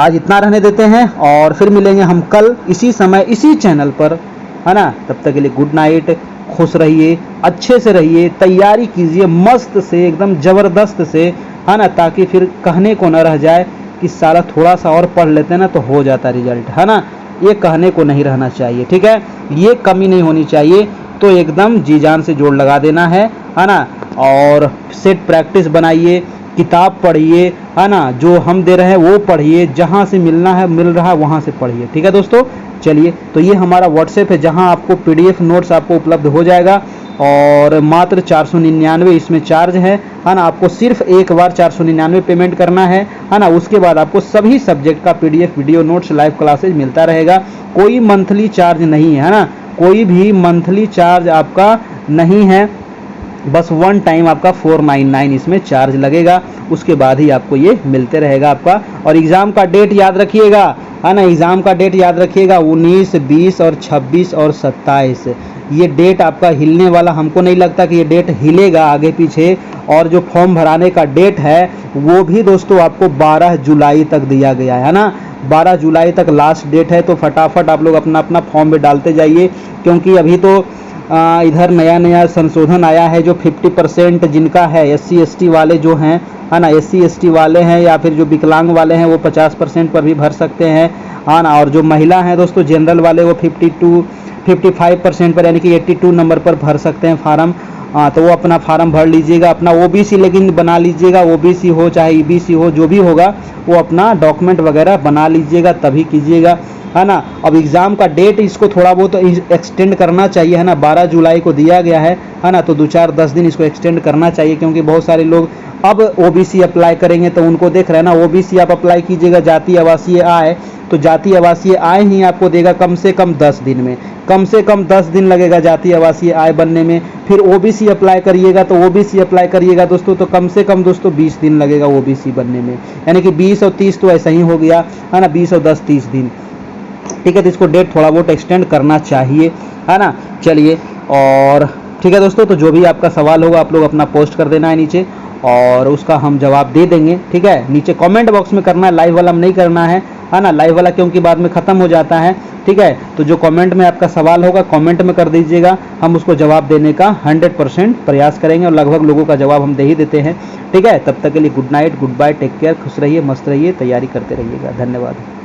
आज इतना रहने देते हैं और फिर मिलेंगे हम कल इसी समय इसी चैनल पर, है ना। तब तक के लिए गुड नाइट, खुश रहिए, अच्छे से रहिए, तैयारी कीजिए मस्त से, एकदम ज़बरदस्त से, है ना, ताकि फिर कहने को न रह जाए कि साला थोड़ा सा और पढ़ लेते ना तो हो जाता रिजल्ट, है ना। ये कहने को नहीं रहना चाहिए, ठीक है, ये कमी नहीं होनी चाहिए। तो एकदम जी जान से जोड़ लगा देना है ना। और सेट प्रैक्टिस बनाइए, किताब पढ़िए, है ना, जो हम दे रहे हैं वो पढ़िए, जहाँ से मिलना है मिल रहा है वहाँ से पढ़िए, ठीक है दोस्तों। चलिए, तो ये हमारा व्हाट्सएप है जहाँ आपको PDF नोट्स आपको उपलब्ध हो जाएगा और मात्र 499 इसमें चार्ज है ना। आपको सिर्फ एक बार 499 पेमेंट करना है ना। उसके बाद आपको सभी सब्जेक्ट का PDF video notes live classes मिलता रहेगा। कोई मंथली चार्ज नहीं है ना, कोई भी मंथली चार्ज आपका नहीं है, बस वन टाइम आपका 499 इसमें चार्ज लगेगा। उसके बाद ही आपको ये मिलते रहेगा आपका। और एग्ज़ाम का डेट याद रखिएगा, है ना, एग्ज़ाम का डेट याद रखिएगा 19, 20 और 26 और 27। ये डेट आपका हिलने वाला हमको नहीं लगता कि ये डेट हिलेगा आगे पीछे। और जो फॉर्म भराने का डेट है वो भी दोस्तों आपको 12 जुलाई तक दिया गया है ना, 12 जुलाई तक लास्ट डेट है। तो फटाफट आप लोग अपना अपना फॉर्म में डालते जाइए, क्योंकि अभी तो इधर नया नया संशोधन आया है जो 50% जिनका है, SC ST वाले जो हैं, है ना, SC ST वाले हैं या फिर जो विकलांग वाले हैं वो 50% पर भी भर सकते हैं, है ना। और जो महिला हैं दोस्तों जनरल वाले वो 55% पर यानी कि 82 नंबर पर भर सकते हैं फार्म। तो वो अपना फार्म भर लीजिएगा, अपना OBC लेकिन बना लीजिएगा, OBC हो चाहे EBC हो, जो भी होगा वो अपना डॉक्यूमेंट वगैरह बना लीजिएगा, तभी कीजिएगा, है ना। अब एग्ज़ाम का डेट इसको थोड़ा बहुत एक्सटेंड करना चाहिए, है ना, 12 जुलाई को दिया गया है ना। तो 2-4-10 दिन इसको एक्सटेंड करना चाहिए, क्योंकि बहुत सारे लोग अब OBC अप्लाई करेंगे तो उनको देख रहे हैं ना। OBC आप अप्लाई कीजिएगा जाति आवासीय आय, तो जाति आवासीय आय ही आपको देगा कम से कम 10 दिन में, कम से कम 10 दिन लगेगा जाति आवासीय आय बनने में। फिर OBC अप्लाई करिएगा तो OBC अप्लाई करिएगा दोस्तों तो कम से कम दोस्तों 20 दिन लगेगा OBC बनने में, यानी कि 20 और 30 तो ऐसा ही हो गया, है ना, 20 और 10 30 दिन, ठीक है। तो इसको डेट थोड़ा बहुत एक्सटेंड करना चाहिए, है ना। चलिए, और ठीक है दोस्तों, तो जो भी आपका सवाल होगा आप लोग अपना पोस्ट कर देना है नीचे और उसका हम जवाब दे देंगे, ठीक है। नीचे कमेंट बॉक्स में करना है, लाइव वाला में नहीं करना है ना, लाइव वाला क्योंकि बाद में ख़त्म हो जाता है, ठीक है। तो जो कमेंट में आपका सवाल होगा कमेंट में कर दीजिएगा, हम उसको जवाब देने का 100% प्रयास करेंगे और लगभग लोगों का जवाब हम दे ही देते हैं, ठीक है। तब तक के लिए good night, good bye, take care, खुश रहिए, मस्त रहिए, तैयारी करते रहिएगा। धन्यवाद।